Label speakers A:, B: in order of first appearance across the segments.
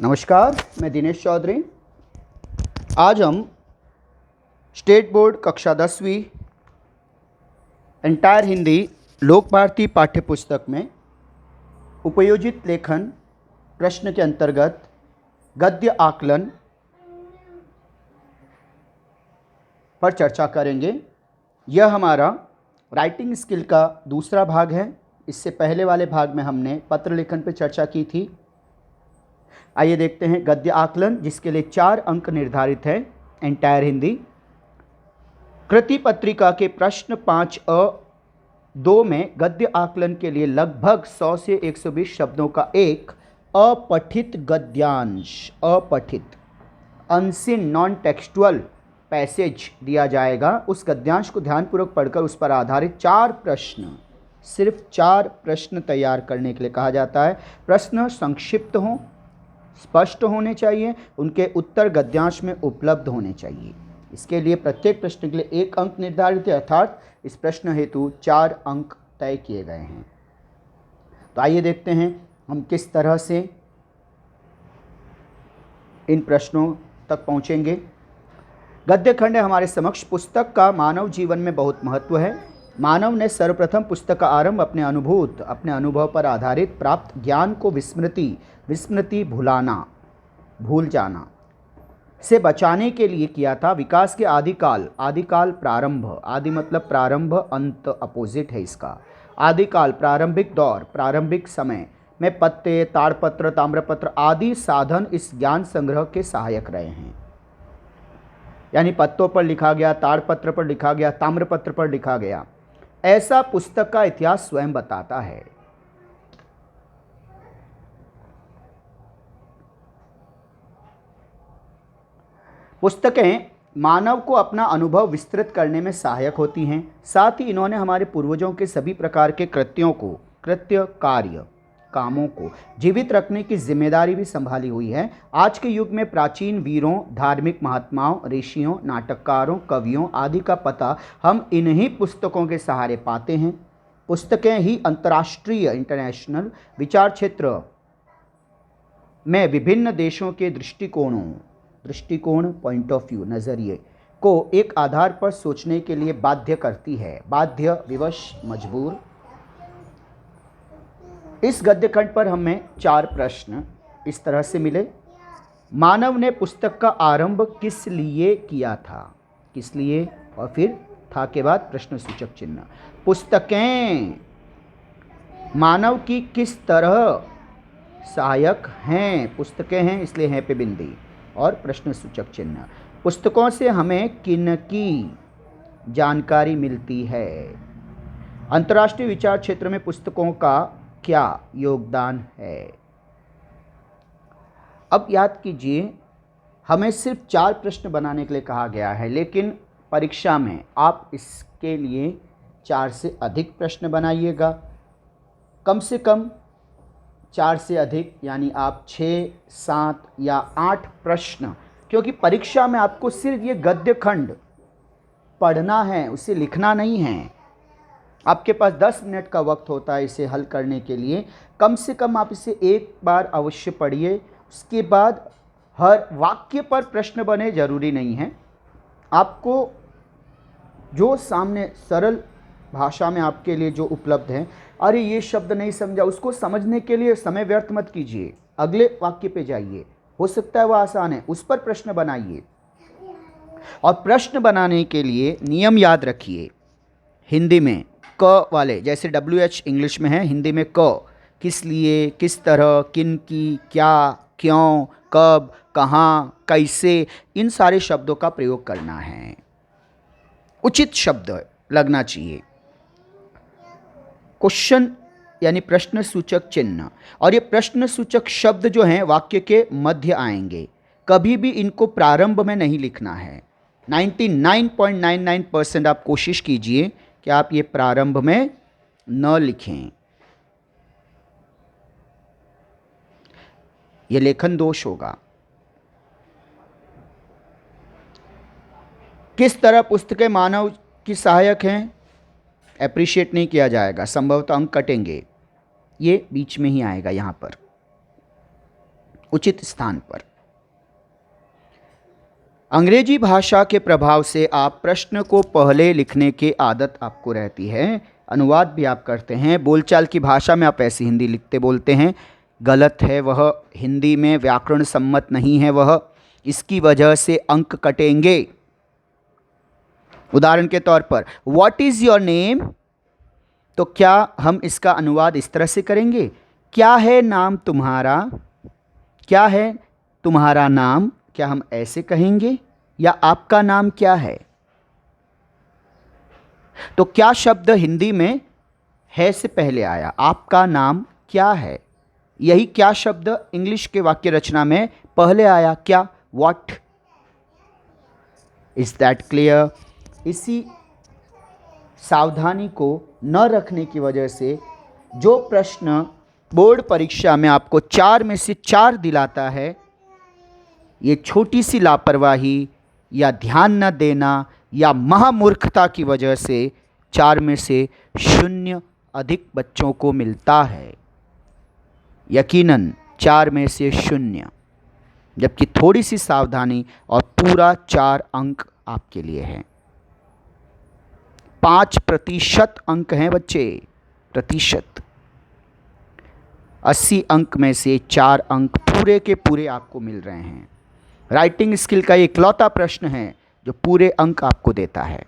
A: नमस्कार, मैं दिनेश चौधरी। आज हम स्टेट बोर्ड कक्षा 10वीं एंटायर हिंदी लोक भारती पाठ्य पुस्तक में उपयोजित लेखन प्रश्न के अंतर्गत गद्य आकलन पर चर्चा करेंगे। यह हमारा राइटिंग स्किल का दूसरा भाग है। इससे पहले वाले भाग में हमने पत्र लेखन पर चर्चा की थी। आइए देखते हैं गद्य आकलन, जिसके लिए 4 अंक निर्धारित हैं। एंटायर हिंदी कृति पत्रिका के प्रश्न 5A-2 में गद्य आकलन के लिए लगभग 100 से 120 शब्दों का एक अपठित गद्यांश, अपठित अनसीन नॉन टेक्सटुअल पैसेज दिया जाएगा। उस गद्यांश को ध्यानपूर्वक पढ़कर उस पर आधारित 4 प्रश्न, सिर्फ 4 प्रश्न तैयार करने के लिए कहा जाता है। प्रश्न संक्षिप्त हों, स्पष्ट होने चाहिए, उनके उत्तर गद्यांश में उपलब्ध होने चाहिए। इसके लिए प्रत्येक प्रश्न के लिए 1 अंक निर्धारित है, अर्थात इस प्रश्न हेतु 4 अंक तय किए गए हैं। तो आइए देखते हैं हम किस तरह से इन प्रश्नों तक पहुंचेंगे। गद्य खंड है हमारे समक्ष। पुस्तक का मानव जीवन में बहुत महत्व है। मानव ने सर्वप्रथम पुस्तक का आरंभ अपने अनुभव पर आधारित प्राप्त ज्ञान को विस्मृति भुलाना, भूल जाना से बचाने के लिए किया था। विकास के आदिकाल प्रारंभ, आदि मतलब प्रारंभ, अंत अपोजिट है इसका। आदिकाल प्रारंभिक दौर, प्रारंभिक समय में पत्ते, ताड़पत्र, ताम्रपत्र आदि साधन इस ज्ञान संग्रह के सहायक रहे हैं। यानी पत्तों पर लिखा गया, ताड़पत्र पर लिखा गया, ताम्रपत्र पर लिखा गया, ऐसा पुस्तक का इतिहास स्वयं बताता है। पुस्तकें मानव को अपना अनुभव विस्तृत करने में सहायक होती हैं। साथ ही इन्होंने हमारे पूर्वजों के सभी प्रकार के कामों को जीवित रखने की जिम्मेदारी भी संभाली हुई है। आज के युग में प्राचीन वीरों, धार्मिक महात्माओं, ऋषियों, नाटककारों, कवियों आदि का पता हम इन्हीं पुस्तकों के सहारे पाते हैं। पुस्तकें ही अंतर्राष्ट्रीय, इंटरनेशनल विचार क्षेत्र में विभिन्न देशों के दृष्टिकोण, पॉइंट ऑफ व्यू, नज़रिए को एक आधार पर सोचने के लिए बाध्य करती है। बाध्य, विवश, मजबूर। इस गद्यखंड पर हमें 4 प्रश्न इस तरह से मिले। मानव ने पुस्तक का आरंभ किस लिए किया था? किस लिए, और फिर था के बाद प्रश्न सूचक चिन्ह। पुस्तकें मानव की किस तरह सहायक हैं? पुस्तकें हैं इसलिए हैं पे बिंदी और प्रश्न सूचक चिन्ह। पुस्तकों से हमें किन की जानकारी मिलती है? अंतर्राष्ट्रीय विचार क्षेत्र में पुस्तकों का क्या योगदान है? अब याद कीजिए, हमें सिर्फ 4 प्रश्न बनाने के लिए कहा गया है, लेकिन परीक्षा में आप इसके लिए 4 से अधिक प्रश्न बनाइएगा। कम से कम 4 से अधिक, यानी आप 6, 7 या 8 प्रश्न, क्योंकि परीक्षा में आपको सिर्फ ये गद्य खंड पढ़ना है, उसे लिखना नहीं है। आपके पास 10 मिनट का वक्त होता है इसे हल करने के लिए। कम से कम आप इसे एक बार अवश्य पढ़िए। उसके बाद हर वाक्य पर प्रश्न बने जरूरी नहीं है। आपको जो सामने सरल भाषा में आपके लिए जो उपलब्ध है, अरे ये शब्द नहीं समझा, उसको समझने के लिए समय व्यर्थ मत कीजिए, अगले वाक्य पे जाइए। हो सकता है वह आसान है, उस पर प्रश्न बनाइए। और प्रश्न बनाने के लिए नियम याद रखिए। हिंदी में क वाले, जैसे WH इंग्लिश में है, हिंदी में क, किस लिए, किस तरह, किन की, क्या, क्यों, कब, कहाँ, कैसे, इन सारे शब्दों का प्रयोग करना है। उचित शब्द लगना चाहिए। क्वेश्चन यानी प्रश्न सूचक चिन्ह, और ये प्रश्न सूचक शब्द जो हैं वाक्य के मध्य आएंगे। कभी भी इनको प्रारंभ में नहीं लिखना है। 99.99% आप कोशिश कीजिए कि आप ये प्रारंभ में न लिखें। ये लेखन दोष होगा। किस तरह पुस्तकें मानव की सहायक हैं? एप्रिशिएट नहीं किया जाएगा, संभवतः अंक कटेंगे। ये बीच में ही आएगा यहाँ पर। उचित स्थान पर। अंग्रेजी भाषा के प्रभाव से आप प्रश्न को पहले लिखने की आदत आपको रहती है, अनुवाद भी आप करते हैं, बोलचाल की भाषा में आप ऐसी हिंदी लिखते बोलते हैं, गलत है वह, हिंदी में व्याकरण सम्मत नहीं है वह, इसकी वजह से अंक कटेंगे। उदाहरण के तौर पर व्हाट इज़ योर नेम, तो क्या हम इसका अनुवाद इस तरह से करेंगे, क्या है नाम तुम्हारा, क्या है तुम्हारा नाम, क्या हम ऐसे कहेंगे, या आपका नाम क्या है। तो क्या शब्द हिंदी में है से पहले आया, आपका नाम क्या है, यही क्या शब्द इंग्लिश के वाक्य रचना में पहले आया, क्या, व्हाट। Is that clear. इसी सावधानी को न रखने की वजह से जो प्रश्न बोर्ड परीक्षा में आपको 4 में से 4 दिलाता है, ये छोटी सी लापरवाही या ध्यान न देना या महामूर्खता की वजह से 4 में से 0 अधिक बच्चों को मिलता है। यकीनन 4 में से 0, जबकि थोड़ी सी सावधानी और पूरा 4 अंक आपके लिए हैं। 5% अंक हैं बच्चे, प्रतिशत। 80 अंक में से 4 अंक पूरे के पूरे आपको मिल रहे हैं। राइटिंग स्किल का इकलौता प्रश्न है जो पूरे अंक आपको देता है।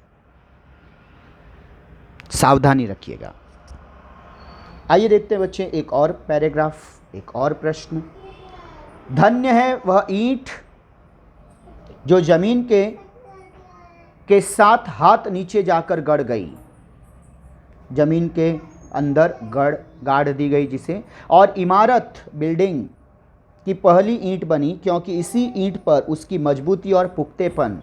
A: सावधानी रखिएगा। आइए देखते हैं बच्चे एक और पैराग्राफ, एक और प्रश्न। धन्य है वह ईंट जो जमीन के साथ हाथ नीचे जाकर गड़ गई, जमीन के अंदर गाड़ दी गई जिसे, और इमारत बिल्डिंग की पहली ईंट बनी, क्योंकि इसी ईंट पर उसकी मजबूती और पुख्तेपन,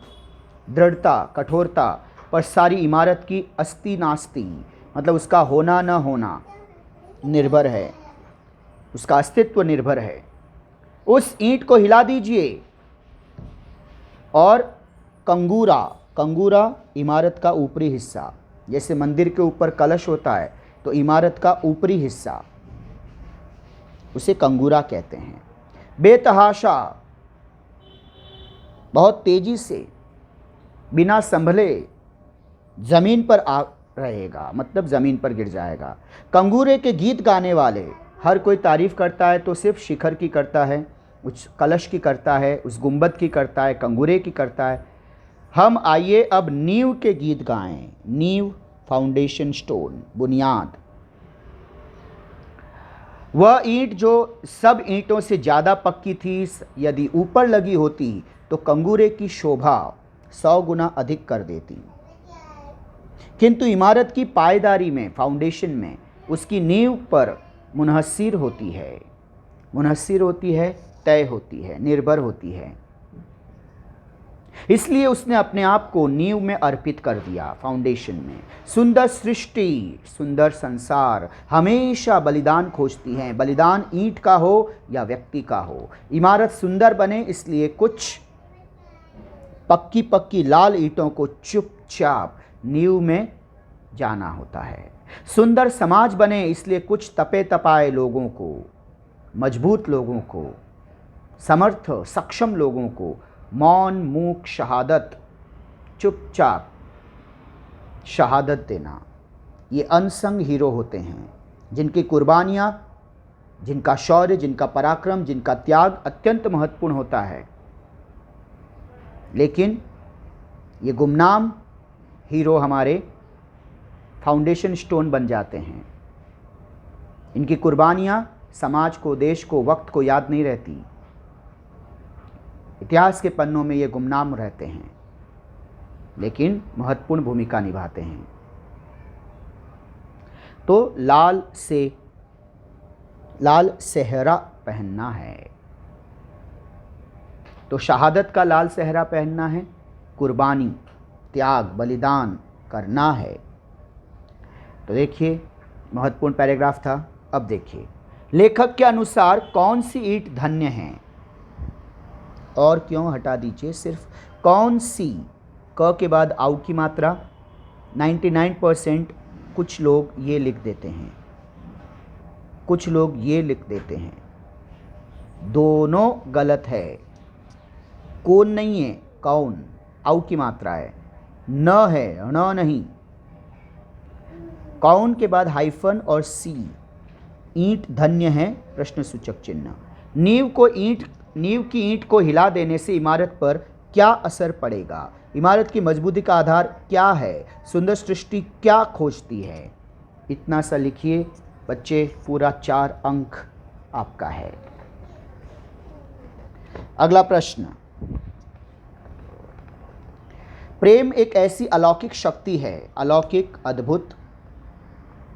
A: दृढ़ता, कठोरता पर सारी इमारत की अस्ति नास्ति, मतलब उसका होना न होना निर्भर है, उसका अस्तित्व निर्भर है। उस ईंट को हिला दीजिए और कंगूरा इमारत का ऊपरी हिस्सा, जैसे मंदिर के ऊपर कलश होता है तो इमारत का ऊपरी हिस्सा उसे कंगूरा कहते हैं। बेतहाशा, बहुत तेजी से बिना संभले जमीन पर आ रहेगा, मतलब जमीन पर गिर जाएगा। कंगूरे के गीत गाने वाले, हर कोई तारीफ करता है तो सिर्फ शिखर की करता है, उस कलश की करता है, उस गुंबद की करता है, कंगूरे की करता है। हम आइए अब नींव के गीत गाएं। नींव, फाउंडेशन स्टोन, बुनियाद। वह ईंट जो सब ईंटों से ज़्यादा पक्की थी, यदि ऊपर लगी होती तो कंगूरे की शोभा 100 गुना अधिक कर देती। किंतु इमारत की पायदारी में, फाउंडेशन में, उसकी नींव पर मुनहसिर होती है, तय होती है, निर्भर होती है। इसलिए उसने अपने आप को नींव में अर्पित कर दिया, फाउंडेशन में। सुंदर सृष्टि, सुंदर संसार हमेशा बलिदान खोजती हैं, बलिदान ईंट का हो या व्यक्ति का हो। इमारत सुंदर बने इसलिए कुछ पक्की लाल ईंटों को चुपचाप नींव में जाना होता है। सुंदर समाज बने इसलिए कुछ तपे तपाए लोगों को, मजबूत लोगों को, समर्थ सक्षम लोगों को मौन मूक शहादत, चुपचाप शहादत देना। ये अनसंग हीरो होते हैं जिनकी कुर्बानियाँ, जिनका शौर्य, जिनका पराक्रम, जिनका त्याग अत्यंत महत्वपूर्ण होता है। लेकिन ये गुमनाम हीरो हमारे फाउंडेशन स्टोन बन जाते हैं। इनकी कुर्बानियाँ समाज को, देश को, वक्त को याद नहीं रहती। इतिहास के पन्नों में ये गुमनाम रहते हैं लेकिन महत्वपूर्ण भूमिका निभाते हैं। तो लाल सेहरा पहनना है, तो शहादत का लाल सेहरा पहनना है, कुर्बानी, त्याग, बलिदान करना है। तो देखिए महत्वपूर्ण पैराग्राफ था। अब देखिए लेखक के अनुसार कौन सी ईंट धन्य है, और क्यों हटा दीजिए, सिर्फ कौन सी, क के बाद आउ की मात्रा। 99% कुछ लोग ये लिख देते हैं, कुछ लोग ये लिख देते हैं। दोनों गलत है। कौन नहीं है, कौन, औ की मात्रा है। न है, न नहीं। कौन के बाद हाइफन और सी। ईंट धन्य है, प्रश्न सूचक चिन्ह। नींव की ईंट को हिला देने से इमारत पर क्या असर पड़ेगा? इमारत की मजबूती का आधार क्या है? सुंदर सृष्टि क्या खोजती है? इतना सा लिखिए बच्चे, पूरा 4 अंक आपका है। अगला प्रश्न, प्रेम एक ऐसी अलौकिक शक्ति है, अलौकिक, अद्भुत,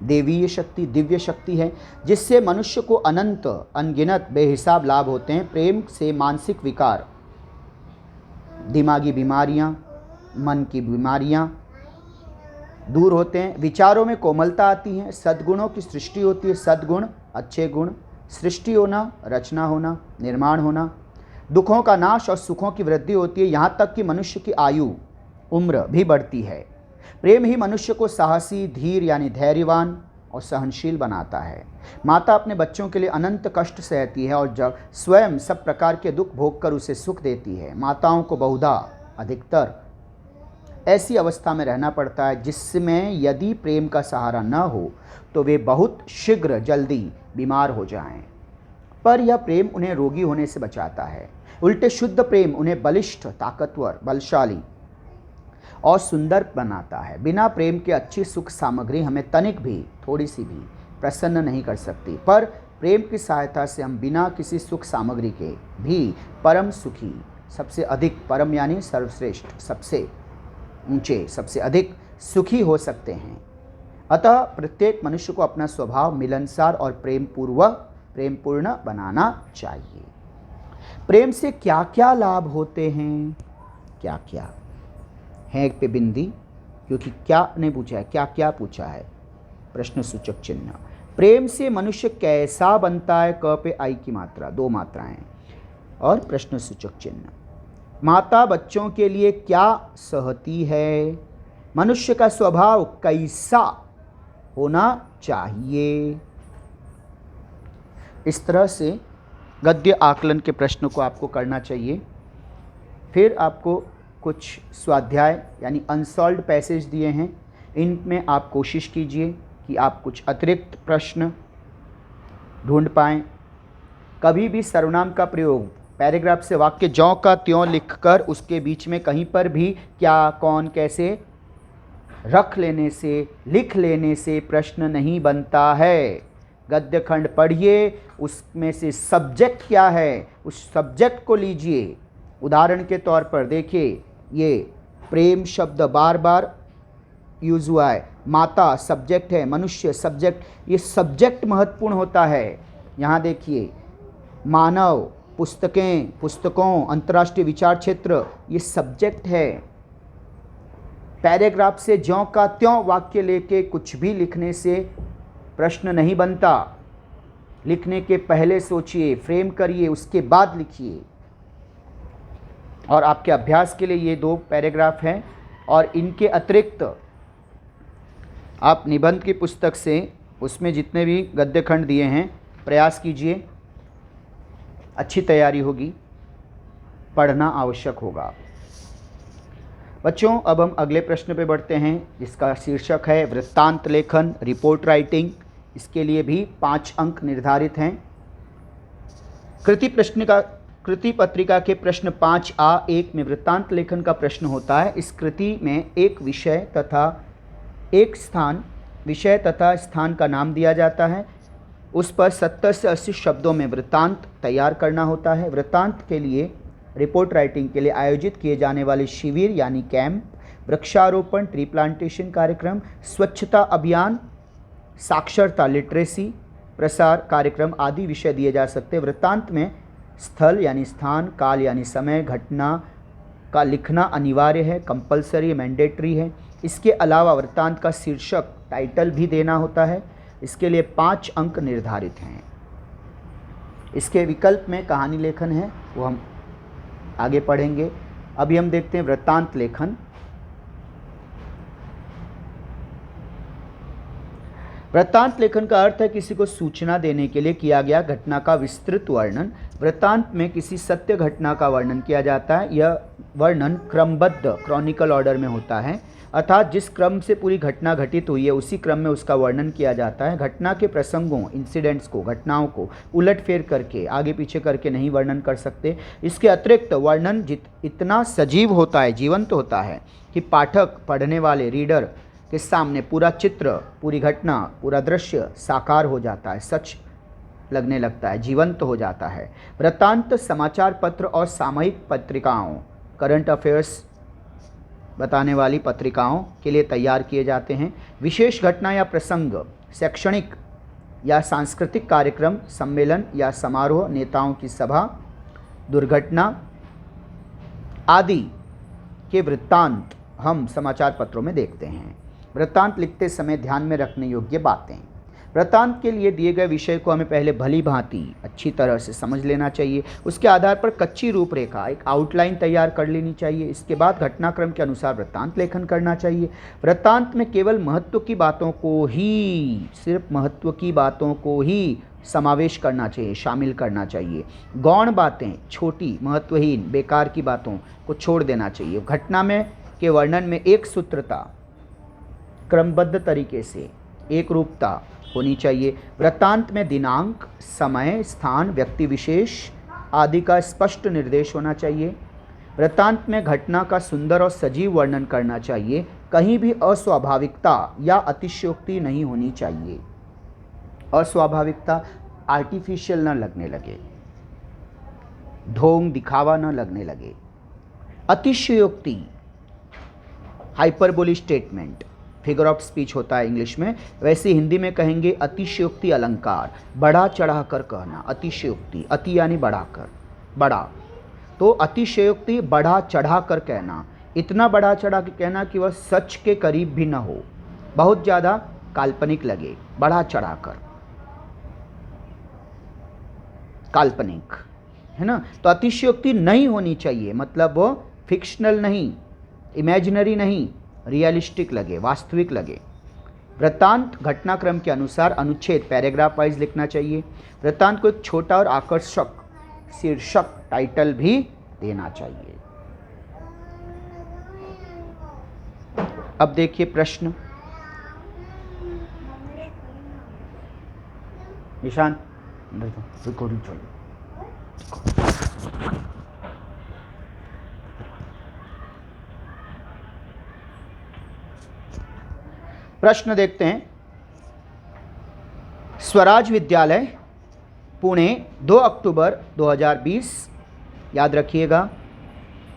A: देवीय शक्ति, दिव्य शक्ति है, जिससे मनुष्य को अनंत, अनगिनत, बेहिसाब लाभ होते हैं। प्रेम से मानसिक विकार, दिमागी बीमारियां, मन की बीमारियां दूर होते हैं। विचारों में कोमलता आती है, सद्गुणों की सृष्टि होती है। सद्गुण, अच्छे गुण, सृष्टि होना, रचना होना, निर्माण होना। दुखों का नाश और सुखों की वृद्धि होती है, यहाँ तक कि मनुष्य की आयु, उम्र भी बढ़ती है। प्रेम ही मनुष्य को साहसी, धीर यानी धैर्यवान और सहनशील बनाता है। माता अपने बच्चों के लिए अनंत कष्ट सहती है और जब स्वयं सब प्रकार के दुख भोगकर उसे सुख देती है। माताओं को बहुधा, अधिकतर ऐसी अवस्था में रहना पड़ता है जिसमें यदि प्रेम का सहारा न हो तो वे बहुत शीघ्र जल्दी बीमार हो जाएं। पर यह प्रेम उन्हें रोगी होने से बचाता है। उल्टे शुद्ध प्रेम उन्हें बलिष्ठ, ताकतवर, बलशाली और सुंदर बनाता है। बिना प्रेम के अच्छी सुख सामग्री हमें तनिक भी, थोड़ी सी भी प्रसन्न नहीं कर सकती, पर प्रेम की सहायता से हम बिना किसी सुख सामग्री के भी परम सुखी, सबसे अधिक, परम यानी सर्वश्रेष्ठ, सबसे ऊंचे, सबसे अधिक सुखी हो सकते हैं। अतः प्रत्येक मनुष्य को अपना स्वभाव मिलनसार और प्रेमपूर्ण बनाना चाहिए। प्रेम से क्या क्या लाभ होते हैं? क्या क्या है पे बिंदी, क्योंकि क्या नहीं पूछा है, क्या क्या पूछा है, प्रश्न सूचक चिन्ह। प्रेम से मनुष्य कैसा बनता है? क पे आई की मात्रा, 2 मात्राएं और प्रश्न सूचक चिन्ह। माता बच्चों के लिए क्या सहती है? मनुष्य का स्वभाव कैसा होना चाहिए? इस तरह से गद्य आकलन के प्रश्नों को आपको करना चाहिए। फिर आपको कुछ स्वाध्याय यानी अनसॉल्व्ड पैसेज दिए हैं, इनमें आप कोशिश कीजिए कि आप कुछ अतिरिक्त प्रश्न ढूंढ पाएँ। कभी भी सर्वनाम का प्रयोग पैराग्राफ से वाक्य ज्यों का त्यों लिखकर उसके बीच में कहीं पर भी क्या, कौन, कैसे रख लेने से, लिख लेने से प्रश्न नहीं बनता है। गद्य खंड पढ़िए, उसमें से सब्जेक्ट क्या है, उस सब्जेक्ट को लीजिए। उदाहरण के तौर पर देखिए, ये प्रेम शब्द बार बार यूज़ हुआ है। माता सब्जेक्ट है, मनुष्य सब्जेक्ट, ये सब्जेक्ट महत्वपूर्ण होता है। यहाँ देखिए, मानव, पुस्तकें, पुस्तकों, अंतर्राष्ट्रीय विचार क्षेत्र, ये सब्जेक्ट है। पैराग्राफ से ज्यों का त्यों वाक्य लेके कुछ भी लिखने से प्रश्न नहीं बनता। लिखने के पहले सोचिए, फ्रेम करिए, उसके बाद लिखिए। और आपके अभ्यास के लिए ये 2 पैराग्राफ हैं, और इनके अतिरिक्त आप निबंध की पुस्तक से उसमें जितने भी गद्य खंड दिए हैं प्रयास कीजिए, अच्छी तैयारी होगी, पढ़ना आवश्यक होगा। बच्चों, अब हम अगले प्रश्न पे बढ़ते हैं, जिसका शीर्षक है वृत्तांत लेखन, रिपोर्ट राइटिंग। इसके लिए भी 5 अंक निर्धारित हैं। कृति पत्रिका के प्रश्न 5A1 में वृत्तांत लेखन का प्रश्न होता है। इस कृति में एक विषय तथा स्थान का नाम दिया जाता है। उस पर 70 से 80 शब्दों में वृत्तांत तैयार करना होता है। वृत्तांत के लिए, रिपोर्ट राइटिंग के लिए आयोजित किए जाने वाले शिविर यानी कैंप, वृक्षारोपण, ट्री प्लांटेशन कार्यक्रम, स्वच्छता अभियान, साक्षरता, लिटरेसी, प्रसार कार्यक्रम आदि विषय दिए जा सकते हैं। वृत्तांत में स्थल यानी स्थान, काल यानी समय, घटना का लिखना अनिवार्य है, कंपलसरी, मैंडेटरी है। इसके अलावा वृत्तांत का शीर्षक, टाइटल भी देना होता है। इसके लिए 5 अंक निर्धारित हैं। इसके विकल्प में कहानी लेखन है, वो हम आगे पढ़ेंगे। अभी हम देखते हैं वृत्तांत लेखन। वृत्तांत लेखन का अर्थ है किसी को सूचना देने के लिए किया गया घटना का विस्तृत वर्णन वृत्तांत में किसी सत्य घटना का वर्णन किया जाता है। यह वर्णन क्रमबद्ध क्रॉनिकल ऑर्डर में होता है, अर्थात जिस क्रम से पूरी घटना घटित हुई है उसी क्रम में उसका वर्णन किया जाता है। घटना के प्रसंगों, इंसिडेंट्स को, घटनाओं को उलटफेर करके, आगे पीछे करके नहीं वर्णन कर सकते। इसके अतिरिक्त वर्णन इतना सजीव होता है, जीवंत होता है कि पाठक, पढ़ने वाले रीडर के सामने पूरा चित्र, पूरी घटना, पूरा दृश्य साकार हो जाता है, सच लगने लगता है, जीवंत हो जाता है। वृत्तांत समाचार पत्र और सामयिक पत्रिकाओं, करंट अफेयर्स बताने वाली पत्रिकाओं के लिए तैयार किए जाते हैं। विशेष घटना या प्रसंग, शैक्षणिक या सांस्कृतिक कार्यक्रम, सम्मेलन या समारोह, नेताओं की सभा, दुर्घटना आदि के वृत्तांत हम समाचार पत्रों में देखते हैं। वृत्तांत लिखते समय ध्यान में रखने योग्य बातें। वृत्तांत के लिए दिए गए विषय को हमें पहले भली भांति अच्छी तरह से समझ लेना चाहिए। उसके आधार पर कच्ची रूपरेखा, एक आउटलाइन तैयार कर लेनी चाहिए। इसके बाद घटनाक्रम के अनुसार वृत्तांत लेखन करना चाहिए। वृत्तांत में केवल महत्व की बातों को ही, सिर्फ महत्व की बातों को ही समावेश करना चाहिए, शामिल करना चाहिए। गौण बातें, छोटी, महत्वहीन, बेकार की बातों को छोड़ देना चाहिए। घटना में के वर्णन में एक सूत्रता, क्रमबद्ध तरीके से एक रूपता होनी चाहिए। वृत्तांत में दिनांक, समय, स्थान, व्यक्ति विशेष आदि का स्पष्ट निर्देश होना चाहिए। वृत्तांत में घटना का सुंदर और सजीव वर्णन करना चाहिए। कहीं भी अस्वाभाविकता या अतिशयोक्ति नहीं होनी चाहिए। अस्वाभाविकता, आर्टिफिशियल न लगने लगे, ढोंग दिखावा न लगने लगे। अतिशयोक्ति, hyperbole statement, figure of speech होता है इंग्लिश में, वैसे हिंदी में कहेंगे अतिशयोक्ति अलंकार, बढ़ा चढ़ा कर कहना। अतिशयोक्ति, अति यानी बढ़ाकर, बड़ा, तो अतिशयोक्ति बढ़ा चढ़ा कर कहना, इतना बढ़ा चढ़ा के कहना कि वह सच के करीब भी न हो, बहुत ज़्यादा काल्पनिक लगे, बढ़ा चढ़ा कर, काल्पनिक, है ना। तो अतिशयोक्ति नहीं होनी चाहिए, मतलब वो फिक्शनल नहीं, इमेजिनरी नहीं, रियलिस्टिक लगे, वास्तविक लगे। वृत्तांत घटनाक्रम के अनुसार अनुच्छेद, पैराग्राफ वाइज लिखना चाहिए। वृत्तांत को एक छोटा और आकर्षक शीर्षक, टाइटल भी देना चाहिए। अब देखिए प्रश्न। निशान रिकॉर्डिंग चाहिए। प्रश्न देखते हैं। स्वराज विद्यालय पुणे 2 अक्टूबर 2020, याद रखिएगा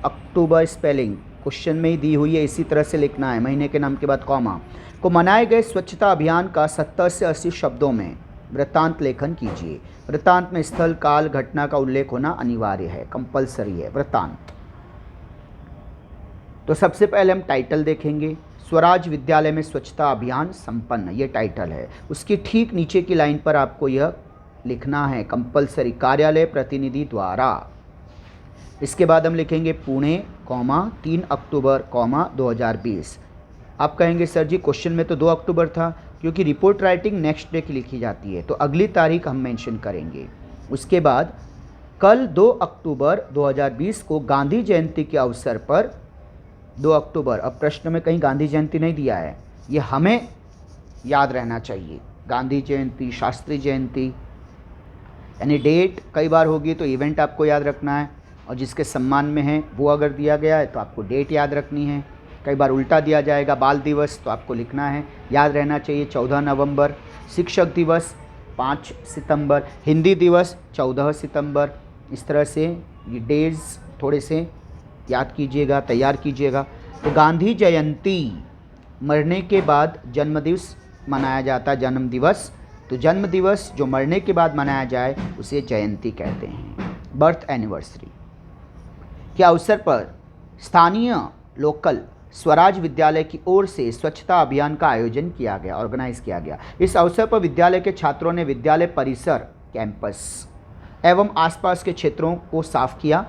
A: अक्टूबर स्पेलिंग क्वेश्चन में ही दी हुई है, इसी तरह से लिखना है, महीने के नाम के बाद कॉमा, को मनाए गए स्वच्छता अभियान का 70 से 80 शब्दों में वृत्तांत लेखन कीजिए। वृत्तांत में स्थल, काल, घटना का उल्लेख होना अनिवार्य है, कंपलसरी है वृत्तांत। तो सबसे पहले हम टाइटल देखेंगे। स्वराज विद्यालय में स्वच्छता अभियान संपन्न, ये टाइटल है। उसकी ठीक नीचे की लाइन पर आपको यह लिखना है, कंपलसरी, कार्यालय प्रतिनिधि द्वारा। इसके बाद हम लिखेंगे पुणे, 3 अक्टूबर, 2020। आप कहेंगे सर जी क्वेश्चन में तो 2 अक्टूबर था, क्योंकि रिपोर्ट राइटिंग नेक्स्ट डे की लिखी जाती है, तो अगली तारीख हम मेंशन करेंगे। उसके बाद कल 2 अक्टूबर 2020 को गांधी जयंती के अवसर पर 2 अक्टूबर, अब प्रश्न में कहीं गांधी जयंती नहीं दिया है, ये हमें याद रहना चाहिए। गांधी जयंती, शास्त्री जयंती, यानी डेट कई बार होगी तो इवेंट आपको याद रखना है, और जिसके सम्मान में है वो अगर दिया गया है तो आपको डेट याद रखनी है। कई बार उल्टा दिया जाएगा, बाल दिवस, तो आपको लिखना है, याद रहना चाहिए 14 नवंबर, शिक्षक दिवस 5 सितंबर, हिंदी दिवस 14 सितंबर। इस तरह से ये डेज थोड़े से याद कीजिएगा, तैयार कीजिएगा। तो गांधी जयंती, मरने के बाद जन्मदिवस मनाया जाता है, जन्म दिवस, तो जन्म दिवस जो मरने के बाद मनाया जाए उसे जयंती कहते हैं, बर्थ एनिवर्सरी। के अवसर पर स्थानीय लोकल स्वराज विद्यालय की ओर से स्वच्छता अभियान का आयोजन किया गया, ऑर्गेनाइज किया गया। इस अवसर पर विद्यालय के छात्रों ने विद्यालय परिसर, कैंपस एवं आसपास के क्षेत्रों को साफ किया।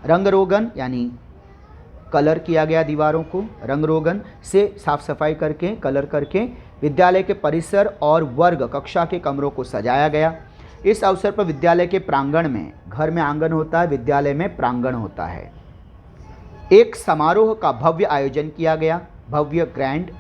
A: रंग रोगन यानी कलर किया गया, दीवारों को रंग रोगन से साफ सफाई करके, कलर करके विद्यालय के परिसर और वर्ग कक्षा के कमरों को सजाया गया। इस अवसर पर विद्यालय के प्रांगण में, घर में आंगन होता है, विद्यालय में प्रांगण होता है, एक समारोह का भव्य आयोजन किया गया। भव्य ग्रैंड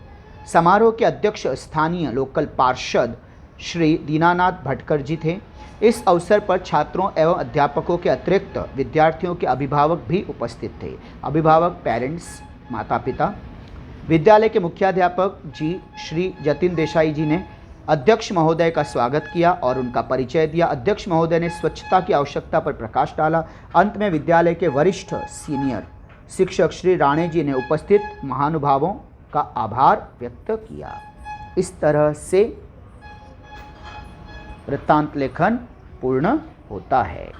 A: समारोह के अध्यक्ष स्थानीय लोकल पार्षद श्री दीनानाथ भटकर जी थे। इस अवसर पर छात्रों एवं अध्यापकों के अतिरिक्त विद्यार्थियों के अभिभावक भी उपस्थित थे। अभिभावक, पेरेंट्स, माता पिता। विद्यालय के मुख्याध्यापक जी श्री जतिन देसाई जी ने अध्यक्ष महोदय का स्वागत किया और उनका परिचय दिया। अध्यक्ष महोदय ने स्वच्छता की आवश्यकता पर प्रकाश डाला। अंत में विद्यालय के वरिष्ठ सीनियर शिक्षक श्री राणे जी ने उपस्थित महानुभावों का आभार व्यक्त किया। इस तरह से वृत्तांत लेखन पूर्ण होता है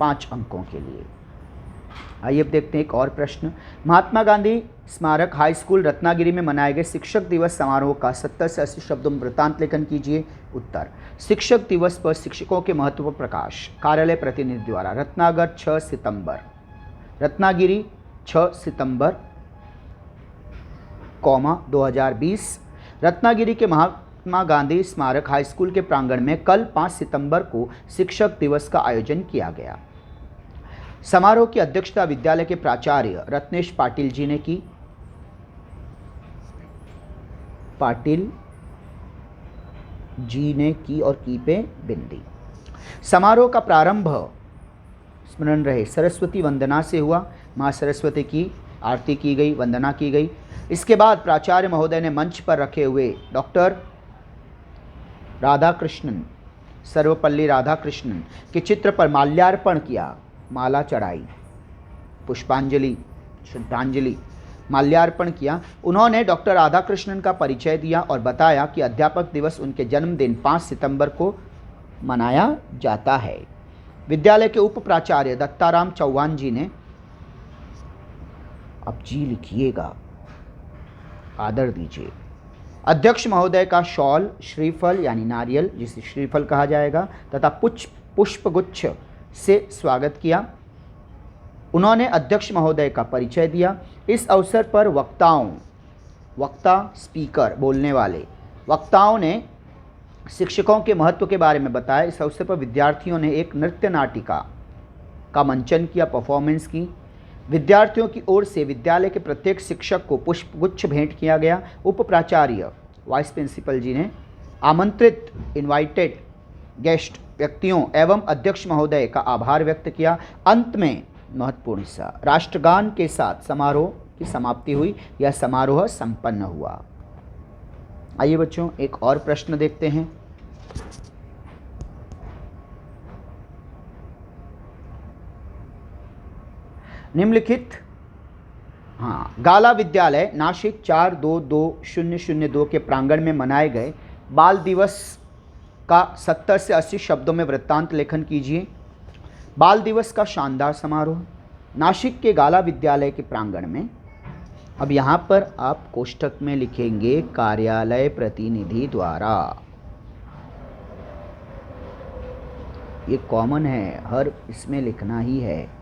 A: 5 अंकों के लिए। आइए अब देखते हैं एक और प्रश्न। महात्मा गांधी स्मारक हाई स्कूल रत्नागिरी में मनाए गए शिक्षक दिवस समारोह का 70 से 80 शब्दों में वृत्तांत लेखन कीजिए। उत्तर। शिक्षक दिवस पर शिक्षकों के महत्व पर प्रकाश। कार्यालय प्रतिनिधि द्वारा। रत्नागर 6 सितंबर, रत्नागिरी 6 सितंबर, 2020। रत्नागिरी के महात्मा गांधी स्मारक हाई स्कूल के प्रांगण में कल 5 सितंबर को शिक्षक दिवस का आयोजन किया गया। समारोह की अध्यक्षता विद्यालय के प्राचार्य रत्नेश पाटिल जी ने की। और की पे बिंदी। समारोह का प्रारंभ स्मरण रहे सरस्वती वंदना से हुआ। माँ सरस्वती की आरती की गई, वंदना की गई। इसके बाद प्राचार्य महोदय ने मंच पर रखे हुए डॉक्टर राधाकृष्णन, सर्वपल्ली राधाकृष्णन के चित्र पर माल्यार्पण किया, माला चढ़ाई, पुष्पांजलि, श्रद्धांजलि, माल्यार्पण किया। उन्होंने डॉक्टर राधाकृष्णन का परिचय दिया और बताया कि अध्यापक दिवस उनके जन्मदिन 5 सितंबर को मनाया जाता है। विद्यालय के उप प्राचार्य दत्ताराम चौहान जी ने, अब जी लिखिएगा, आदर दीजिए, अध्यक्ष महोदय का शॉल, श्रीफल यानी नारियल जिसे श्रीफल कहा जाएगा, तथा पुष्पगुच्छ से स्वागत किया। उन्होंने अध्यक्ष महोदय का परिचय दिया। इस अवसर पर वक्ता स्पीकर, बोलने वाले वक्ताओं ने शिक्षकों के महत्व के बारे में बताया। इस अवसर पर विद्यार्थियों ने एक नृत्य नाटिका का मंचन किया, परफॉर्मेंस की। विद्यार्थियों की ओर से विद्यालय के प्रत्येक शिक्षक को पुष्पगुच्छ भेंट किया गया। उप प्राचार्य, वाइस प्रिंसिपल जी ने आमंत्रित इनवाइटेड गेस्ट व्यक्तियों एवं अध्यक्ष महोदय का आभार व्यक्त किया। अंत में महत्वपूर्ण सा राष्ट्रगान के साथ समारोह की समाप्ति हुई। यह समारोह संपन्न हुआ। आइए बच्चों एक और प्रश्न देखते हैं। निम्नलिखित गाला विद्यालय नासिक 4-2-2-0-0-2 के प्रांगण में मनाए गए बाल दिवस का 70 से 80 शब्दों में वृत्तांत लेखन कीजिए। बाल दिवस का शानदार समारोह नासिक के गाला विद्यालय के प्रांगण में। अब यहाँ पर आप कोष्ठक में लिखेंगे कार्यालय प्रतिनिधि द्वारा। ये कॉमन है, हर इसमें लिखना ही है।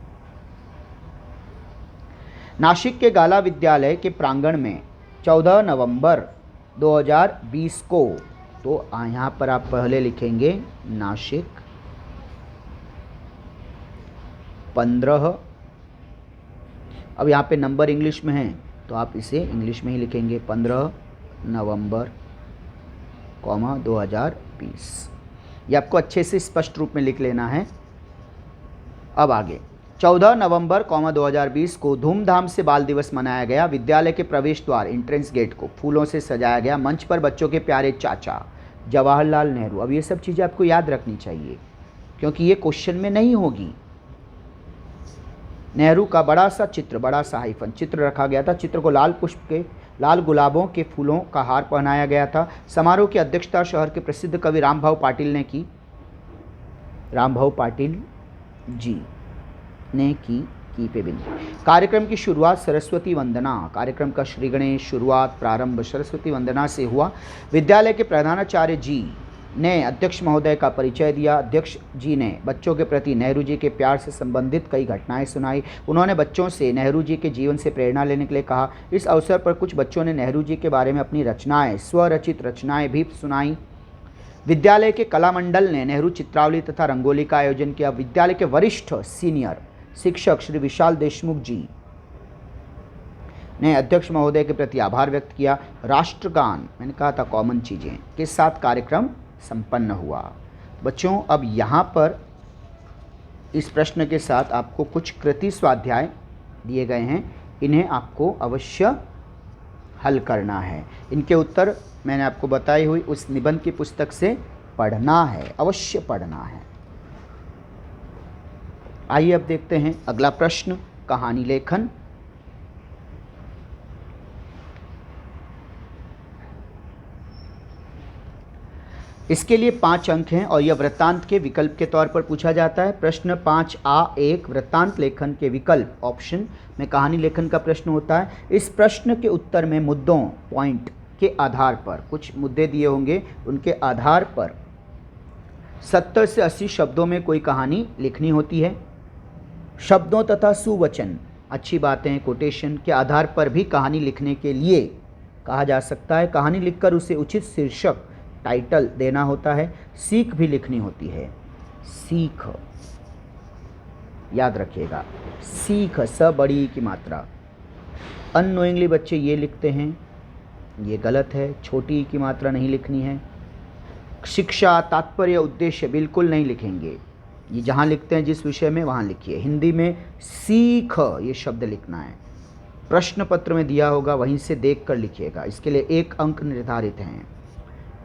A: नासिक के गाला विद्यालय के प्रांगण में 14 नवंबर 2020 को, तो यहाँ पर आप पहले लिखेंगे नासिक 15। अब यहाँ पे नंबर इंग्लिश में है तो आप इसे इंग्लिश में ही लिखेंगे 15 नवंबर 2020। ये आपको अच्छे से स्पष्ट रूप में लिख लेना है। अब आगे 14 नवंबर 2020 को धूमधाम से बाल दिवस मनाया गया। विद्यालय के प्रवेश द्वार एंट्रेंस गेट को फूलों से सजाया गया। मंच पर बच्चों के प्यारे चाचा जवाहरलाल नेहरू। अब ये सब चीज़ें आपको याद रखनी चाहिए क्योंकि ये क्वेश्चन में नहीं होगी। नेहरू का बड़ा सा चित्र, बड़ा सा हाइफन चित्र रखा गया था। चित्र को लाल गुलाबों के फूलों का हार पहनाया गया था। समारोह की अध्यक्षता शहर के प्रसिद्ध कवि रामभाऊ पाटिल ने की। रामभाऊ पाटिल जी ने की पे बिंदु। कार्यक्रम की शुरुआत सरस्वती वंदना। कार्यक्रम का श्री गणेश शुरुआत प्रारंभ सरस्वती वंदना से हुआ। विद्यालय के प्रधानाचार्य जी ने अध्यक्ष महोदय का परिचय दिया। अध्यक्ष जी ने बच्चों के प्रति नेहरू जी के प्यार से संबंधित कई घटनाएं सुनाई। उन्होंने बच्चों से नेहरू जी के जीवन से प्रेरणा लेने के लिए कहा। इस अवसर पर कुछ बच्चों ने नेहरू जी के बारे में अपनी रचनाएं, स्वरचित रचनाएं भी सुनाई। विद्यालय के कला मंडल ने नेहरू चित्रावली तथा रंगोली का आयोजन किया। विद्यालय के वरिष्ठ सीनियर शिक्षक श्री विशाल देशमुख जी ने अध्यक्ष महोदय के प्रति आभार व्यक्त किया। राष्ट्रगान, मैंने कहा था कॉमन चीज़ें के साथ कार्यक्रम संपन्न हुआ। बच्चों, अब यहाँ पर इस प्रश्न के साथ आपको कुछ कृति स्वाध्याय दिए गए हैं, इन्हें आपको अवश्य हल करना है। इनके उत्तर मैंने आपको बताई हुई उस निबंध की पुस्तक से पढ़ना है, अवश्य पढ़ना है। आइए अब देखते हैं अगला प्रश्न, कहानी लेखन। इसके लिए 5 अंक हैं और यह वृत्तांत के विकल्प के तौर पर पूछा जाता है। प्रश्न 5A1 वृत्तांत लेखन के विकल्प ऑप्शन में कहानी लेखन का प्रश्न होता है। इस प्रश्न के उत्तर में मुद्दों पॉइंट के आधार पर कुछ मुद्दे दिए होंगे, उनके आधार पर 70 से 80 शब्दों में कोई कहानी लिखनी होती है। शब्दों तथा सुवचन, अच्छी बातें, कोटेशन के आधार पर भी कहानी लिखने के लिए कहा जा सकता है। कहानी लिखकर उसे उचित शीर्षक टाइटल देना होता है। सीख भी लिखनी होती है। सीख याद रखिएगा, सीख स बड़ी की मात्रा। अननोइंगली बच्चे ये लिखते हैं, ये गलत है। छोटी की मात्रा नहीं लिखनी है। शिक्षा, तात्पर्य, उद्देश्य बिल्कुल नहीं लिखेंगे। ये जहाँ लिखते हैं जिस विषय में वहाँ लिखिए। हिंदी में सीख ये शब्द लिखना है। प्रश्न पत्र में दिया होगा, वहीं से देख कर लिखिएगा। इसके लिए 1 अंक निर्धारित हैं।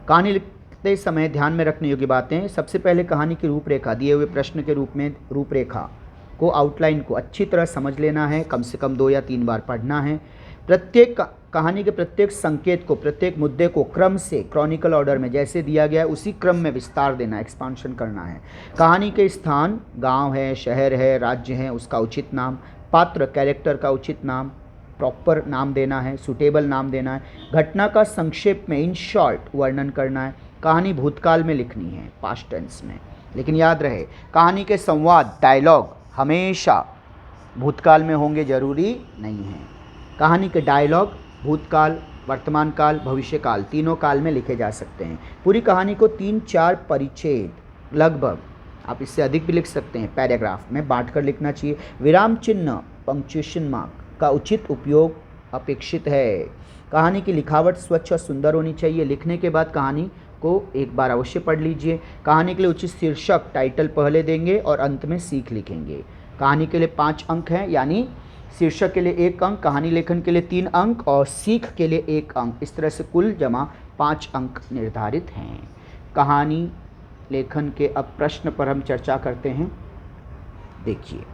A: कहानी लिखते समय ध्यान में रखने योग्य बातें। सबसे पहले कहानी की रूपरेखा, दिए हुए प्रश्न के रूप में रूपरेखा को, आउटलाइन को अच्छी तरह समझ लेना है। कम से कम 2 या 3 बार पढ़ना है। प्रत्येक कहानी के प्रत्येक संकेत को, प्रत्येक मुद्दे को क्रम से, क्रॉनिकल ऑर्डर में जैसे दिया गया है उसी क्रम में विस्तार देना, एक्सपांशन करना है। कहानी के स्थान, गांव है, शहर है, राज्य है, उसका उचित नाम। पात्र, कैरेक्टर का उचित नाम, प्रॉपर नाम देना है, सुटेबल नाम देना है। घटना का संक्षेप में, इन शॉर्ट वर्णन करना है। कहानी भूतकाल में लिखनी है, पास्ट टेंस में। लेकिन याद रहे, कहानी के संवाद, डायलॉग हमेशा भूतकाल में होंगे, जरूरी नहीं है। कहानी के डायलॉग भूतकाल, वर्तमान काल, भविष्य काल, तीनों काल में लिखे जा सकते हैं। पूरी कहानी को 3-4 परिच्छेद लगभग, आप इससे अधिक भी लिख सकते हैं, पैराग्राफ में बांटकर लिखना चाहिए। विराम चिन्ह, पंक्चुएशन मार्क का उचित उपयोग अपेक्षित है। कहानी की लिखावट स्वच्छ और सुंदर होनी चाहिए। लिखने के बाद कहानी को एक बार अवश्य पढ़ लीजिए। कहानी के लिए उचित शीर्षक टाइटल पहले देंगे और अंत में सीख लिखेंगे। कहानी के लिए 5 अंक हैं, यानी शीर्षक के लिए 1 अंक, कहानी लेखन के लिए 3 अंक और सीख के लिए 1 अंक। इस तरह से कुल जमा 5 अंक निर्धारित हैं। कहानी लेखन के अब प्रश्न पर हम चर्चा करते हैं। देखिए,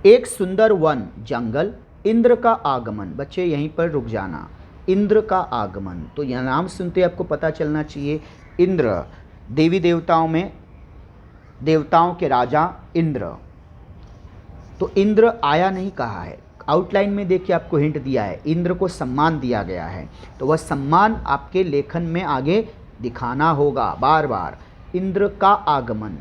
A: एक सुंदर वन, जंगल, इंद्र का आगमन। बच्चे यहीं पर रुक जाना। इंद्र का आगमन, तो यह नाम सुनते आपको पता चलना चाहिए। इंद्र, देवी देवताओं में देवताओं के राजा इंद्र। तो इंद्र आया नहीं कहा है, आउटलाइन में देखिए आपको हिंट दिया है, इंद्र को सम्मान दिया गया है। तो वह सम्मान आपके लेखन में आगे दिखाना होगा बार बार। इंद्र का आगमन,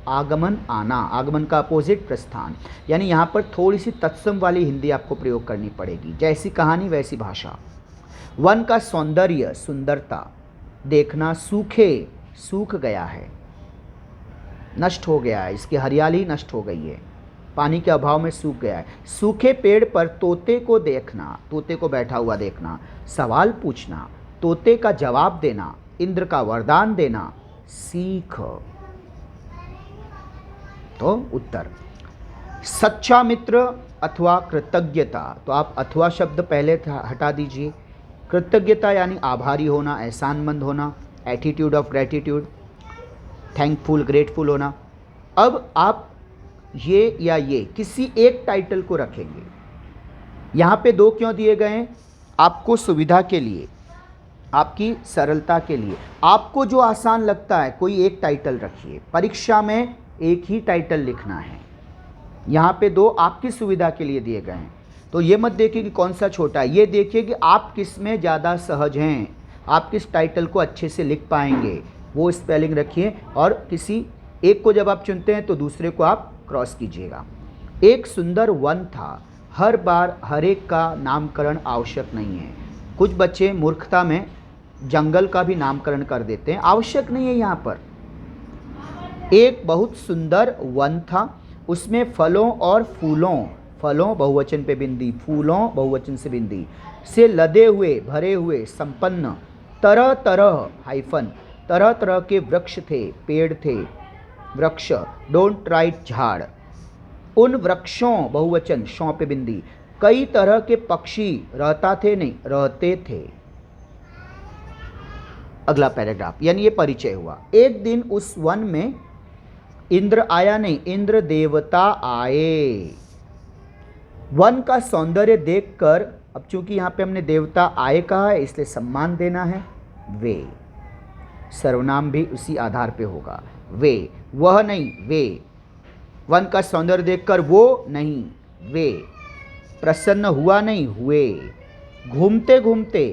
A: आगमन आना, आगमन का अपोजिट प्रस्थान। यानी यहाँ पर थोड़ी सी तत्सम वाली हिंदी आपको प्रयोग करनी पड़ेगी। जैसी कहानी वैसी भाषा। वन का सौंदर्य, सुंदरता देखना। सूखे, सूख गया है, नष्ट हो गया है, इसकी हरियाली नष्ट हो गई है, पानी के अभाव में सूख गया है। सूखे पेड़ पर तोते को देखना, तोते को बैठा हुआ देखना। सवाल पूछना, तोते का जवाब देना, इंद्र का वरदान देना। सीख, तो उत्तर सच्चा मित्र अथवा कृतज्ञता। तो आप अथवा शब्द पहले हटा दीजिए। कृतज्ञता यानी आभारी होना, एहसानमंद होना, attitude of gratitude, thankful, grateful होना। अब आप ये या ये किसी एक टाइटल को रखेंगे। यहाँ पे 2 क्यों दिए गए हैं? आपको सुविधा के लिए, आपकी सरलता के लिए। आपको जो आसान लगता है कोई एक टाइटल रखिए। परीक्षा में एक ही टाइटल लिखना है। यहाँ पे 2 आपकी सुविधा के लिए दिए गए हैं। तो ये मत देखिए कि कौन सा छोटा है, ये देखिए कि आप किस में ज़्यादा सहज हैं, आप किस टाइटल को अच्छे से लिख पाएंगे, वो स्पेलिंग रखिए। और किसी एक को जब आप चुनते हैं तो दूसरे को आप क्रॉस कीजिएगा। एक सुंदर वन था। हर बार हर एक का नामकरण आवश्यक नहीं है। कुछ बच्चे मूर्खता में जंगल का भी नामकरण कर देते हैं, आवश्यक नहीं है यहाँ पर। एक बहुत सुंदर वन था, उसमें फलों और फूलों, फलों बहुवचन पे बिंदी, फूलों बहुवचन से बिंदी, से लदे हुए, भरे हुए, संपन्न, तरह तरह हाइफन, तरह तरह के वृक्ष थे, पेड़ थे, वृक्ष, डोंट राइट झाड़, उन वृक्षों बहुवचन, शौ पे बिंदी, कई तरह के पक्षी रहता थे, नहीं रहते थे। अगला पैराग्राफ, यानी ये परिचय हुआ। एक दिन उस वन में इंद्र आया, नहीं इंद्र देवता आए। वन का सौंदर्य देखकर, अब चूंकि यहाँ पे हमने देवता आए कहा है इसलिए सम्मान देना है, वे, सर्वनाम भी उसी आधार पे होगा। वे, वह नहीं, वे, वन का सौंदर्य देखकर वो नहीं, वे, प्रसन्न हुआ नहीं, हुए, घूमते घूमते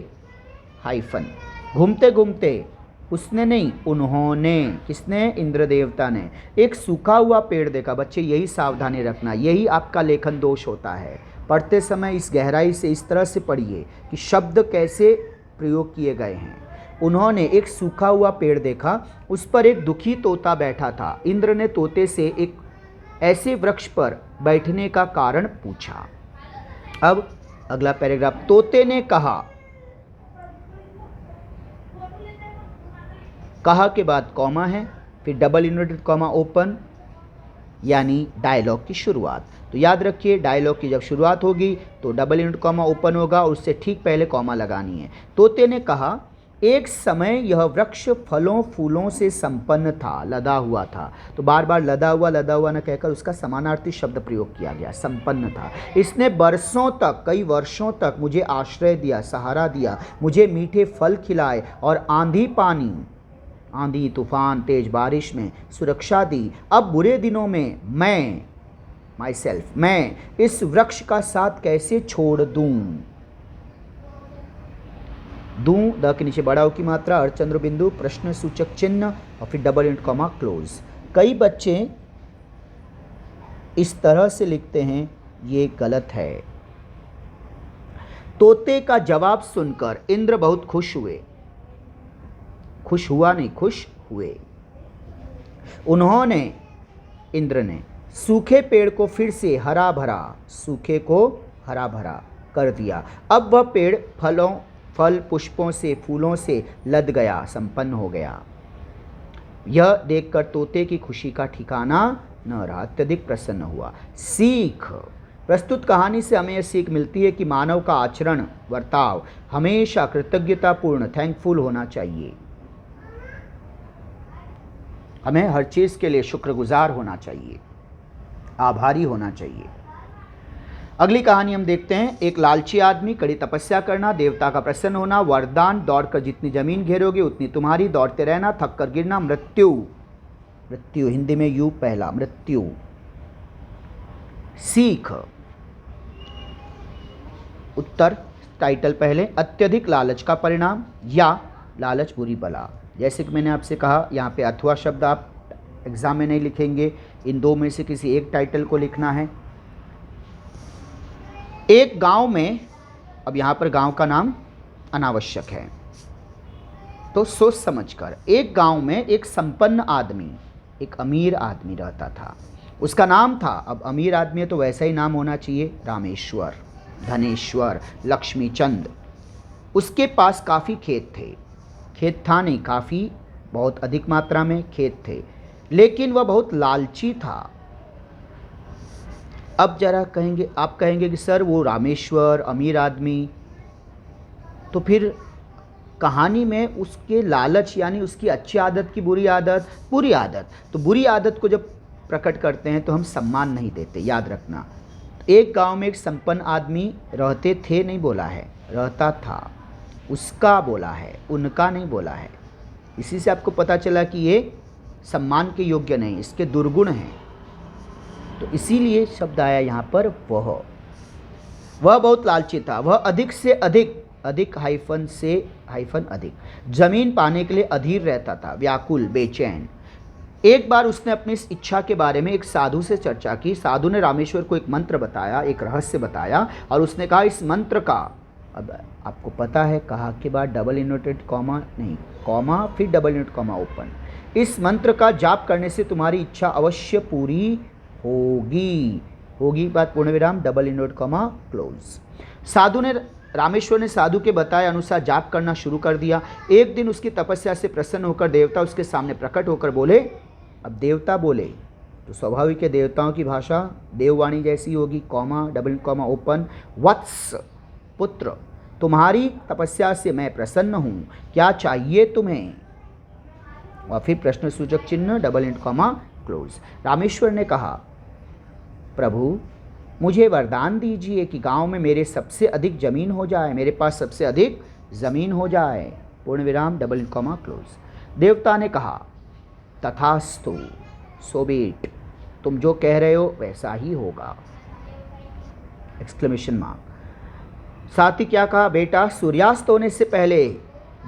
A: हाइफन, घूमते घूमते, उसने नहीं उन्होंने, किसने, इंद्र देवता ने, एक सूखा हुआ पेड़ देखा। बच्चे यही सावधानी रखना, यही आपका लेखन दोष होता है। पढ़ते समय इस गहराई से इस तरह से पढ़िए कि शब्द कैसे प्रयोग किए गए हैं। उन्होंने एक सूखा हुआ पेड़ देखा, उस पर एक दुखी तोता बैठा था। इंद्र ने तोते से एक ऐसे वृक्ष पर बैठने का कारण पूछा। अब अगला पैराग्राफ, तोते ने कहा, कहा के बाद कॉमा है, फिर डबल इन्वर्टेड कॉमा ओपन, यानी डायलॉग की शुरुआत। तो याद रखिए डायलॉग की जब शुरुआत होगी तो डबल इन्वर्टेड कॉमा ओपन होगा और उससे ठीक पहले कॉमा लगानी है। तोते ने कहा, एक समय यह वृक्ष फलों फूलों से संपन्न था, लदा हुआ था। तो बार बार लदा हुआ न कहकर उसका समानार्थी शब्द प्रयोग किया गया, संपन्न था। इसने बरसों तक, कई वर्षों तक मुझे आश्रय दिया, सहारा दिया, मुझे मीठे फल खिलाए और आंधी पानी, आंधी तूफान तेज बारिश में सुरक्षा दी। अब बुरे दिनों में मैं, माई सेल्फ, मैं इस वृक्ष का साथ कैसे छोड़ दूं। दूं, द के नीचे बड़ा उ की मात्रा, अर्धचंद्र बिंदु, प्रश्न सूचक चिन्ह और फिर डबल इंट कॉमा क्लोज। कई बच्चे इस तरह से लिखते हैं, ये गलत है। तोते का जवाब सुनकर इंद्र बहुत खुश हुए, खुश हुआ नहीं, खुश हुए। उन्होंने, इंद्र ने, सूखे पेड़ को फिर से हरा भरा, सूखे को हरा भरा कर दिया। अब वह पेड़ फलों, फल पुष्पों से, फूलों से लद गया, संपन्न हो गया। यह देखकर तोते की खुशी का ठिकाना न रहा, अत्यधिक प्रसन्न हुआ। सीख, प्रस्तुत कहानी से हमें यह सीख मिलती है कि मानव का आचरण, वर्ताव हमेशा कृतज्ञतापूर्ण, थैंकफुल होना चाहिए। हमें हर चीज के लिए शुक्रगुजार होना चाहिए, आभारी होना चाहिए। अगली कहानी हम देखते हैं। एक लालची आदमी, कड़ी तपस्या करना, देवता का प्रसन्न होना, वरदान, दौड़कर जितनी जमीन घेरोगे उतनी तुम्हारी, दौड़ते रहना, थक कर गिरना, मृत्यु, मृत्यु हिंदी में यू पहला, मृत्यु। सीख, उत्तर टाइटल पहले, अत्यधिक लालच का परिणाम या लालच बुरी बला। जैसे कि मैंने आपसे कहा, यहाँ पे अथवा शब्द आप एग्जाम में नहीं लिखेंगे, इन दो में से किसी एक टाइटल को लिखना है। एक गांव में, अब यहाँ पर गांव का नाम अनावश्यक है तो सोच समझकर, एक गांव में एक संपन्न आदमी, एक अमीर आदमी रहता था। उसका नाम था, अब अमीर आदमी है तो वैसा ही नाम होना चाहिए, रामेश्वर, धनेश्वर, लक्ष्मीचंद। उसके पास काफ़ी खेत थे, खेत था नहीं, काफ़ी बहुत अधिक मात्रा में खेत थे, लेकिन वह बहुत लालची था। अब जरा कहेंगे, आप कहेंगे कि सर वो रामेश्वर, अमीर आदमी, तो फिर कहानी में उसके लालच यानी उसकी अच्छी आदत की बुरी आदत, बुरी आदत, तो बुरी आदत को जब प्रकट करते हैं तो हम सम्मान नहीं देते, याद रखना। एक गांव में एक संपन्न आदमी रहते थे नहीं बोला है, रहता था, उसका बोला है, उनका नहीं बोला है। इसी से आपको पता चला कि ये सम्मान के योग्य नहीं, इसके दुर्गुण हैं, तो इसीलिए शब्द आया यहाँ पर वह बहुत लालची था। वह अधिक से अधिक, अधिक हाइफन से हाइफन अधिक, जमीन पाने के लिए अधीर रहता था, व्याकुल, बेचैन। एक बार उसने अपनी इस इच्छा के बारे में एक साधु से चर्चा की। साधु ने रामेश्वर को एक मंत्र बताया, एक रहस्य बताया, और उसने कहा इस मंत्र का अब आपको पता है कहा के बाद डबल इन्वर्टेड कॉमा नहीं, कॉमा फिर डबल इन्वर्टेड कॉमा ओपन। इस मंत्र का जाप करने से तुम्हारी इच्छा अवश्य पूरी होगी। होगी बाद पूर्ण विराम double inverted comma close. Rameshwar ने साधु के बताए अनुसार जाप करना शुरू कर दिया। एक दिन उसकी तपस्या से प्रसन्न होकर देवता उसके सामने प्रकट होकर बोले। अब देवता बोले तो स्वाभाविक है, देवताओं की भाषा देववाणी जैसी होगी। Comma double comma open. वत्स पुत्र, तुम्हारी तपस्या से मैं प्रसन्न हूँ, क्या चाहिए तुम्हें? और फिर प्रश्न सूचक चिन्ह double int comma close. Rameshwar ने कहा, प्रभु मुझे वरदान दीजिए कि गांव में मेरे सबसे अधिक जमीन हो जाए, मेरे पास सबसे अधिक जमीन हो जाए। पूर्ण विराम डबल इंट कॉमा क्लोज। देवता ने कहा, तथास्तु, सो बीट, तुम जो कह रहे हो वैसा ही होगा। Exclamation mark. साथ ही क्या कहा, बेटा सूर्यास्त होने से पहले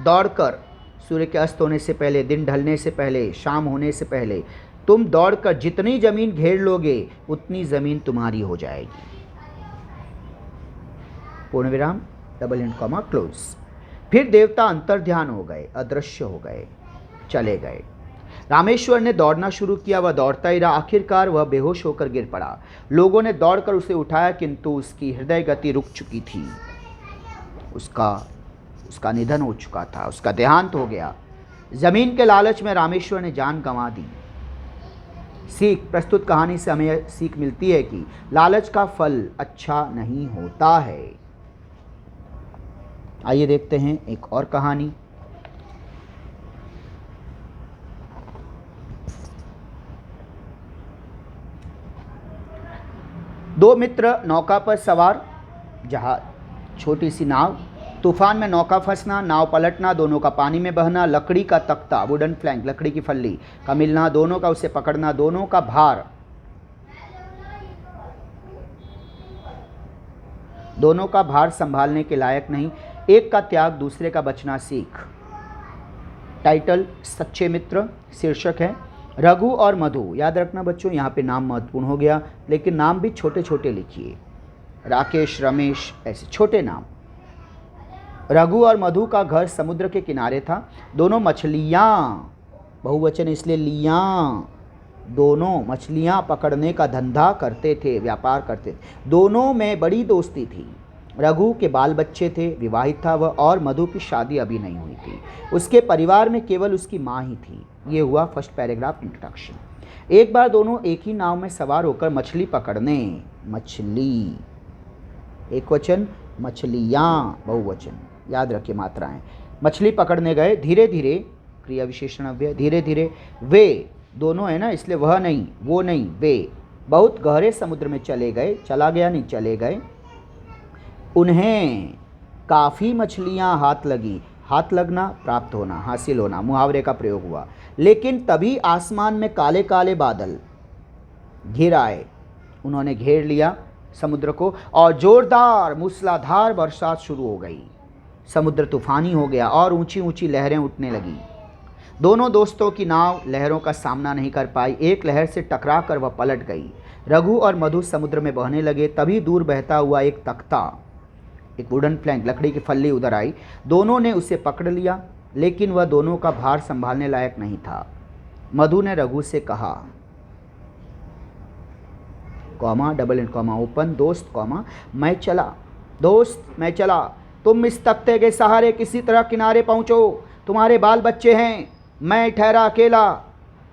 A: दौड़कर, सूर्य के अस्त होने से पहले, दिन ढलने से पहले, शाम होने से पहले तुम दौड़कर जितनी जमीन घेर लोगे उतनी जमीन तुम्हारी हो जाएगी। पूर्ण विराम डबल इंट कॉमा क्लोज। फिर देवता अंतर्ध्यान हो गए, अदृश्य हो गए, चले गए। रामेश्वर ने दौड़ना शुरू किया। वह दौड़ता ही रहा। आखिरकार वह बेहोश होकर गिर पड़ा। लोगों ने दौड़कर उसे उठाया किंतु उसकी हृदय गति रुक चुकी थी। उसका निधन हो चुका था, उसका देहांत हो गया। जमीन के लालच में रामेश्वर ने जान गंवा दी। सीख, प्रस्तुत कहानी से हमें सीख मिलती है कि लालच का फल अच्छा नहीं होता है। आइए देखते हैं एक और कहानी। दो मित्र नौका पर सवार, जहाज छोटी सी नाव, तूफान में नौका फंसना, नाव पलटना, दोनों का पानी में बहना, लकड़ी का तख्ता वुडन प्लैंक लकड़ी की फल्ली का मिलना, दोनों का उसे पकड़ना, दोनों का भार संभालने के लायक नहीं, एक का त्याग दूसरे का बचना सीख। टाइटल सच्चे मित्र, शीर्षक है रघु और मधु। याद रखना बच्चों, यहाँ पे नाम महत्वपूर्ण हो गया, लेकिन नाम भी छोटे छोटे लिखिए, राकेश, रमेश, ऐसे छोटे नाम। रघु और मधु का घर समुद्र के किनारे था। दोनों मछलियाँ, बहुवचन इसलिए लियाँ, दोनों मछलियाँ पकड़ने का धंधा करते थे, व्यापार करते थे। दोनों में बड़ी दोस्ती थी। रघु के बाल बच्चे थे, विवाहित था वह, और मधु की शादी अभी नहीं हुई थी। उसके परिवार में केवल उसकी माँ ही थी। ये हुआ फर्स्ट पैराग्राफ, इंट्रोडक्शन। एक बार दोनों एक ही नाव में सवार होकर मछली पकड़ने, मछली एक वचन, मछलियाँ बहुवचन, याद रखिए मात्राएं, मछली पकड़ने गए। धीरे धीरे, क्रिया विशेषण अव्यय, धीरे धीरे वे दोनों है ना, इसलिए वह नहीं वो नहीं, वे बहुत गहरे समुद्र में चले गए। चला गया नहीं, चले गए। उन्हें काफ़ी मछलियाँ हाथ लगी। हाथ लगना, प्राप्त होना, हासिल होना, मुहावरे का प्रयोग हुआ। लेकिन तभी आसमान में काले काले बादल घिर आए। उन्होंने घेर लिया समुद्र को और जोरदार मूसलाधार बरसात शुरू हो गई। समुद्र तूफानी हो गया और ऊंची ऊंची लहरें उठने लगी। दोनों दोस्तों की नाव लहरों का सामना नहीं कर पाई। एक लहर से टकरा कर वह पलट गई। रघु और मधु समुद्र में बहने लगे। तभी दूर बहता हुआ एक तख्ता, एक वुडन प्लैंक लकड़ी की फल्ली उधर आई। दोनों ने उसे पकड़ लिया, लेकिन वह दोनों का भार संभालने लायक नहीं था। मधु ने रघु से कहा, comma double int comma open, दोस्त कॉमा मैं चला, दोस्त मैं चला, तुम इस तख्ते के सहारे किसी तरह किनारे पहुंचो। तुम्हारे बाल बच्चे हैं, मैं ठहरा अकेला,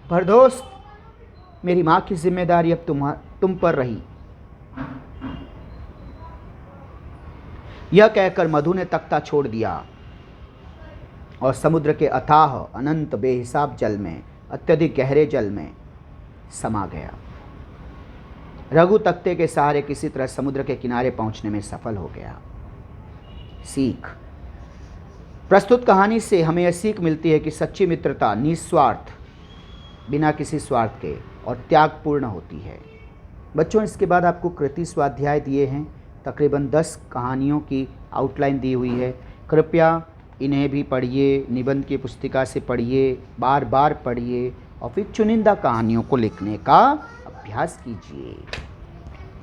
A: पर दोस्त मेरी माँ की जिम्मेदारी अब तुम पर रही। यह कहकर मधु ने तख्ता छोड़ दिया और समुद्र के अथाह अनंत बेहिसाब जल में, अत्यधिक गहरे जल में समा गया। रघु तख्ते के सहारे किसी तरह समुद्र के किनारे पहुंचने में सफल हो गया। सीख, प्रस्तुत कहानी से हमें यह सीख मिलती है कि सच्ची मित्रता निस्वार्थ, बिना किसी स्वार्थ के और त्यागपूर्ण होती है। बच्चों, इसके बाद आपको कृति स्वाध्याय दिए हैं। तकरीबन 10 कहानियों की आउटलाइन दी हुई है। कृपया इन्हें भी पढ़िए, निबंध की पुस्तिका से पढ़िए, बार बार पढ़िए और फिर चुनिंदा कहानियों को लिखने का अभ्यास कीजिए।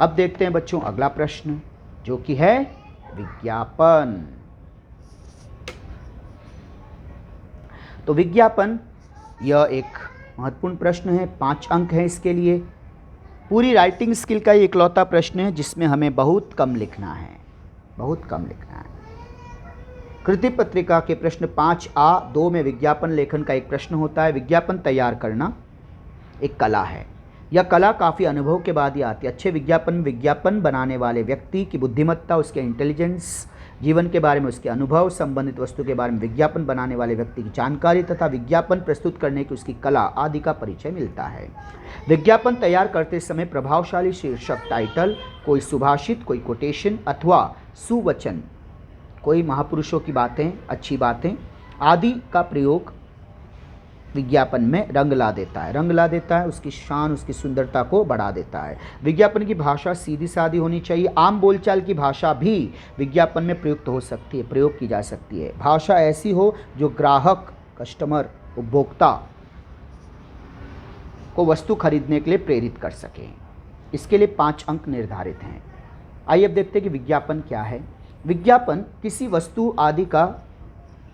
A: अब देखते हैं बच्चों अगला प्रश्न, जो कि है विज्ञापन। तो विज्ञापन यह एक महत्वपूर्ण प्रश्न है, 5 अंक हैं इसके लिए। पूरी राइटिंग स्किल का ये इकलौता प्रश्न है जिसमें हमें बहुत कम लिखना है, बहुत कम लिखना है। कृति पत्रिका के प्रश्न 5A 2 में विज्ञापन लेखन का एक प्रश्न होता है। विज्ञापन तैयार करना एक कला है। यह कला काफ़ी अनुभव के बाद ही आती है। अच्छे विज्ञापन में विज्ञापन बनाने वाले व्यक्ति की बुद्धिमत्ता, उसके इंटेलिजेंस, जीवन के बारे में उसके अनुभव, संबंधित वस्तु के बारे में विज्ञापन बनाने वाले व्यक्ति की जानकारी तथा विज्ञापन प्रस्तुत करने की उसकी कला आदि का परिचय मिलता है। विज्ञापन तैयार करते समय प्रभावशाली शीर्षक, टाइटल, कोई सुभाषित, कोई कोटेशन अथवा सुवचन, कोई महापुरुषों की बातें, अच्छी बातें आदि का प्रयोग विज्ञापन में रंग ला देता है, रंग ला देता है, उसकी शान, उसकी सुंदरता को बढ़ा देता है। विज्ञापन की भाषा सीधी सादी होनी चाहिए। आम बोलचाल की भाषा भी विज्ञापन में प्रयुक्त हो सकती है, प्रयोग की जा सकती है। भाषा ऐसी हो जो ग्राहक, कस्टमर, उपभोक्ता को वस्तु खरीदने के लिए प्रेरित कर सके। इसके लिए 5 अंक निर्धारित हैं। आइए अब देखते हैं कि विज्ञापन क्या है। विज्ञापन किसी वस्तु आदि का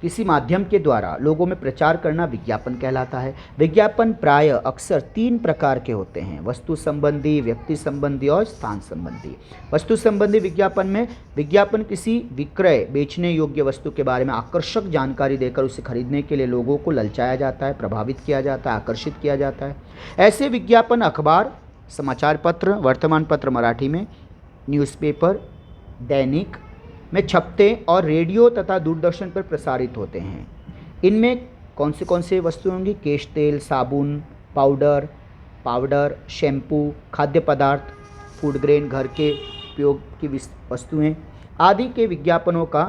A: किसी माध्यम के द्वारा लोगों में प्रचार करना विज्ञापन कहलाता है। विज्ञापन प्रायः अक्सर 3 प्रकार के होते हैं: वस्तु संबंधी, व्यक्ति संबंधी और स्थान संबंधी। वस्तु संबंधी विज्ञापन में विज्ञापन किसी विक्रय, बेचने योग्य वस्तु के बारे में आकर्षक जानकारी देकर उसे खरीदने के लिए लोगों को ललचाया जाता है, प्रभावित किया जाता है, आकर्षित किया जाता है। ऐसे विज्ञापन अखबार, समाचार पत्र, वर्तमान पत्र मराठी में, न्यूज़पेपर, दैनिक में छपते और रेडियो तथा दूरदर्शन पर प्रसारित होते हैं। इनमें कौन से वस्तु होंगी? केश तेल, साबुन, पाउडर, शैम्पू, खाद्य पदार्थ, फूड ग्रेन, घर के उपयोग की वस्तुएं आदि के विज्ञापनों का